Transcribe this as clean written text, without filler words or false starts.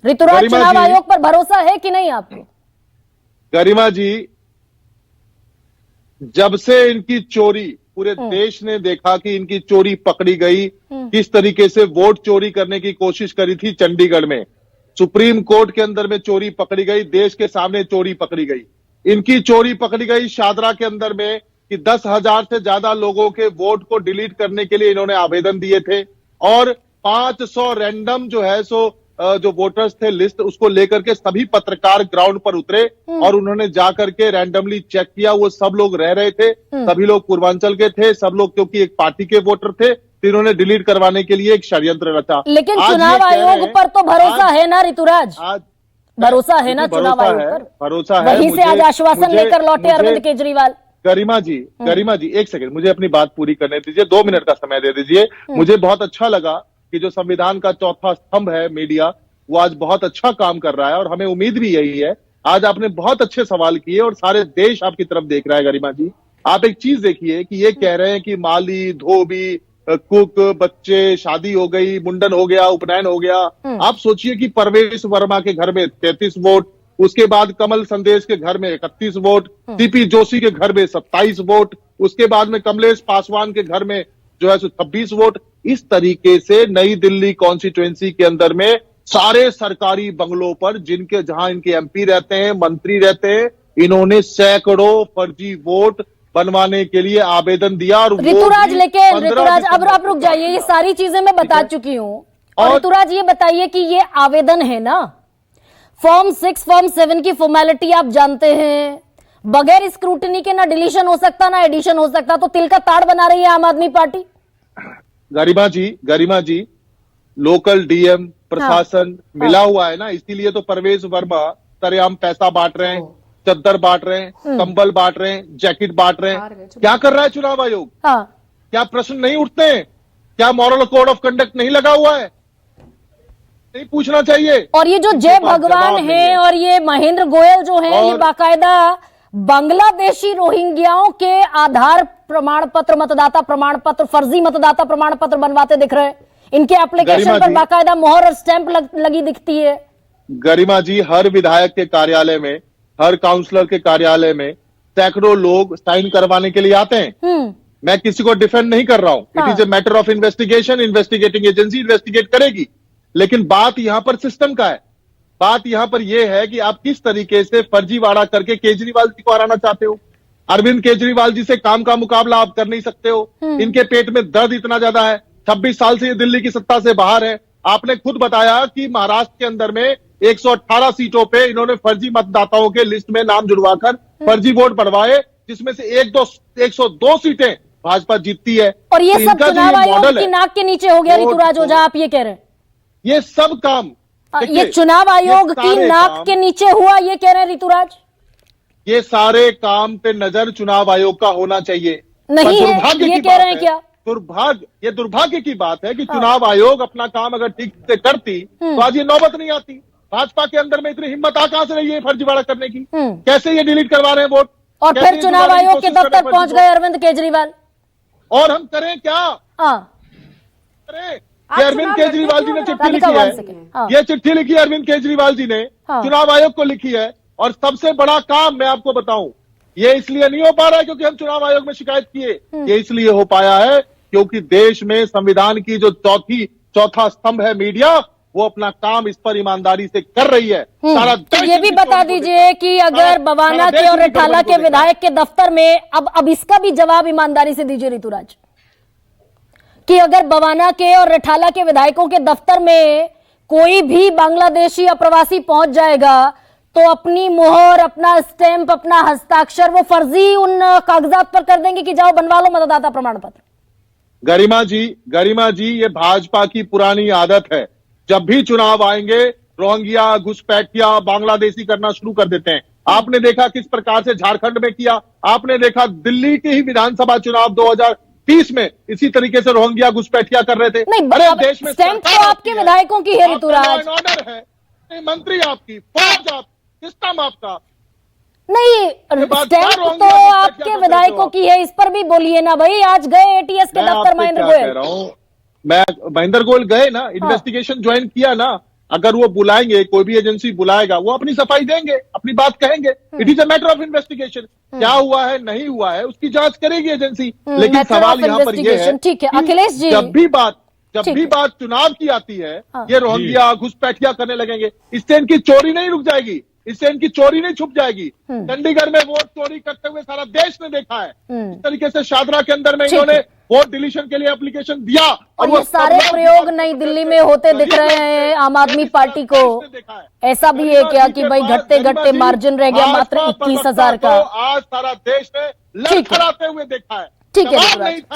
ऋतुराज, चुनाव आयोग पर भरोसा है कि नहीं आपको? गरिमा जी, जब से इनकी चोरी पूरे देश ने देखा कि इनकी चोरी पकड़ी गई, किस तरीके से वोट चोरी करने की कोशिश करी थी चंडीगढ़ में, सुप्रीम कोर्ट के अंदर में चोरी पकड़ी गई, देश के सामने चोरी पकड़ी गई, इनकी चोरी पकड़ी गई शादरा के अंदर में कि 10,000 से ज्यादा लोगों के वोट को डिलीट करने के लिए इन्होंने आवेदन दिए थे और 500 रैंडम जो है सो जो वोटर्स थे लिस्ट उसको लेकर के सभी पत्रकार ग्राउंड पर उतरे और उन्होंने जाकर के रैंडमली चेक किया। वो सब लोग रह रहे थे, सभी लोग पूर्वांचल के थे, सब लोग क्योंकि एक पार्टी के वोटर थे, तो इन्होंने डिलीट करवाने के लिए एक षड्यंत्र रचा। लेकिन चुनाव आयोग पर तो भरोसा है ना ऋतुराज? आज भरोसा है ना चुनाव आयोग पर? भरोसा है। वहीं से आज आश्वासन लेकर लौटे अरविंद केजरीवाल। गरिमा जी एक सेकंड, मुझे अपनी बात पूरी करने दीजिए, 2 मिनट का समय दे दीजिए। मुझे बहुत अच्छा लगा कि जो संविधान का चौथा स्तंभ है मीडिया, वो आज बहुत अच्छा काम कर रहा है और हमें उम्मीद भी यही है। आज आपने बहुत अच्छे सवाल किए और सारे देश आपकी तरफ देख रहा है। गरिमा जी, आप एक चीज देखिए कि ये कह रहे हैं कि माली, धोबी, कुक, बच्चे, शादी हो गई, मुंडन हो गया, उपनयन हो गया। आप सोचिए कि परवेश वर्मा के घर में 33 वोट, उसके बाद कमल संदेश के घर में 31 वोट, सीपी जोशी के घर में 27 वोट, उसके बाद में कमलेश पासवान के घर में जो है 26 वोट। इस तरीके से नई दिल्ली कॉन्स्टिट्यूएंसी के अंदर में सारे सरकारी बंगलों पर जहां इनके एमपी रहते हैं, मंत्री रहते हैं, इन्होंने सैकड़ों फर्जी वोट बनवाने के लिए आवेदन दिया। और ऋतुराज, लेकिन ऋतुराज अब आप रुक जाइए, ये सारी चीजें मैं बता चुकी हूँ। और ऋतुराज ये बताइए कि ये आवेदन है ना, फॉर्म 6 फॉर्म 7 की फॉर्मेलिटी आप जानते हैं, बगैर स्क्रूटनी के ना डिलीशन हो सकता ना एडिशन हो सकता, तो तिल का ताड़ बना रही है आम आदमी पार्टी। गरिमा जी, लोकल डीएम प्रशासन मिला हुआ है ना, इसीलिए तो परवेश वर्मा सरेआम पैसा बांट रहे हैं, चद्दर बांट रहे हैं, कंबल बांट रहे हैं, जैकेट बांट रहे हैं। क्या कर रहा है चुनाव आयोग? क्या प्रश्न नहीं उठते हैं? क्या मॉरल कोड ऑफ कंडक्ट नहीं लगा हुआ है? नहीं पूछना चाहिए। और ये जो जय भगवान है और ये महेंद्र गोयल जो है, ये बाकायदा बांग्लादेशी रोहिंग्याओं के आधार प्रमाण पत्र, मतदाता प्रमाण पत्र, फर्जी मतदाता प्रमाण पत्र बनवाते दिख रहे हैं। इनके एप्लीकेशन पर बाकायदा मोहर और स्टैंप लगी दिखती है। गरिमा जी, हर विधायक के कार्यालय में, हर काउंसलर के कार्यालय में सैकड़ों लोग साइन करवाने के लिए आते हैं। मैं किसी को डिफेंड नहीं कर रहा हूं, it is a matter of investigation, investigating agency investigate करेगी। लेकिन बात यहां पर सिस्टम का है, बात यहां पर यह है कि आप किस तरीके से फर्जीवाड़ा करके केजरीवाल जी को हराना चाहते हो। अरविंद केजरीवाल जी से काम का मुकाबला आप कर नहीं सकते हो। इनके पेट में दर्द इतना ज्यादा है, 26 साल से ये दिल्ली की सत्ता से बाहर है। आपने खुद बताया कि महाराष्ट्र के अंदर में 118 सीटों पे इन्होंने फर्जी मतदाताओं के लिस्ट में नाम जुड़वाकर फर्जी वोट बढ़वाए, जिसमें से 102 सीटें भाजपा जीतती है। और ये सब चुनाव आयोग की नाक के नीचे हो गया ऋतुराज ओझा, आप ये कह रहे हैं? ये सब काम ये चुनाव आयोग की नाक के नीचे हुआ, ये कह रहे हैं ऋतुराज? ये सारे काम पे नजर चुनाव आयोग का होना चाहिए। नहीं है, ये कह रहे हैं क्या? ये दुर्भाग्य की बात है कि चुनाव आयोग अपना काम अगर ठीक से करती तो आज ये नौबत नहीं आती। भाजपा के अंदर में इतनी हिम्मत कहां से रही है फर्जीवाड़ा करने की? कैसे ये डिलीट करवा रहे हैं वोट? और फिर चुनाव आयोग के दफ्तर पहुंच गए अरविंद केजरीवाल। और हम करें क्या? करें? ये अरविंद केजरीवाल जी ने चिट्ठी लिखी है, ये चिट्ठी लिखी है अरविंद केजरीवाल जी ने, चुनाव आयोग को लिखी है। और सबसे बड़ा काम मैं आपको बताऊं, ये इसलिए नहीं हो पा रहा है क्योंकि हम चुनाव आयोग में शिकायत किए, ये इसलिए हो पाया है क्योंकि देश में संविधान की जो चौथा स्तंभ है मीडिया, वो अपना काम इस पर ईमानदारी से कर रही है। सारा तो ये भी बता दीजिए कि अगर बवाना के और रिठाला के विधायक के दफ्तर में, अब इसका भी जवाब ईमानदारी से दीजिए ऋतुराज, कि अगर बवाना के और रिठाला के विधायकों के दफ्तर में कोई भी बांग्लादेशी अप्रवासी पहुंच जाएगा तो अपनी मोहर, अपना स्टैंप, अपना हस्ताक्षर वो फर्जी उन कागजात पर कर देंगे कि जाओ बनवा लो मतदाता प्रमाण पत्र। गरिमा जी, ये भाजपा की पुरानी आदत है, जब भी चुनाव आएंगे रोहिंग्या, घुसपैठिया, बांग्लादेशी करना शुरू कर देते हैं। आपने देखा किस प्रकार से झारखंड में किया, आपने देखा दिल्ली के ही विधानसभा चुनाव 2030 में इसी तरीके से रोहिंग्या, घुसपैठिया कर रहे थे। अरे देश में स्टैंप तो आपके विधायकों की है ऋतुराज, ऑर्डर है, मंत्री आपकी, फौज आपकी, सिस्टम आपका नहीं, स्टैंप तो आपके विधायकों की है, इस पर भी बोलिए ना भाई। आज गए एटीएस के दफ्तर महेंद्र गोयल, मैं महेंद्र गोयल गए ना, इन्वेस्टिगेशन ज्वाइन किया ना, अगर वो बुलाएंगे, कोई भी एजेंसी बुलाएगा, वो अपनी सफाई देंगे, अपनी बात कहेंगे। It is a matter of investigation. क्या हुआ है, नहीं हुआ है, उसकी जांच करेगी एजेंसी। लेकिन matter सवाल of यहाँ पर ये है investigation, ठीक है, कि अखिलेश जी। जब ठीक भी है। बात चुनाव की आती है, हाँ। ये रोहंगिया घुसपैठिया करने लगेंगे। इससे इनकी चोरी नहीं रुक जाएगी, इससे इनकी चोरी नहीं छुप जाएगी। चंडीगढ़ में वोट चोरी करते हुए सारा देश ने देखा है। इस तरीके से शादरा के अंदर में ठीक इन्होंने है। वोट डिलीशन के लिए एप्लीकेशन दिया और वो ये सारे सब लोग प्रयोग बिना नई वोट दिल्ली देते में होते गरीब दिख रहे लोग हैं आम आदमी देश पार्टी को। ने देखा है। ऐसा भी है गरिमा क्या जी कि के भाई पास, घटते गरिमा घटते जी, मार्जिन रह गया मात्र भाजपा 21,000 का। आज सारा देश ने ठीक है। लड़खड़ाते हुए देखा है। ठीक है जवाब ऋतुराज। नहीं था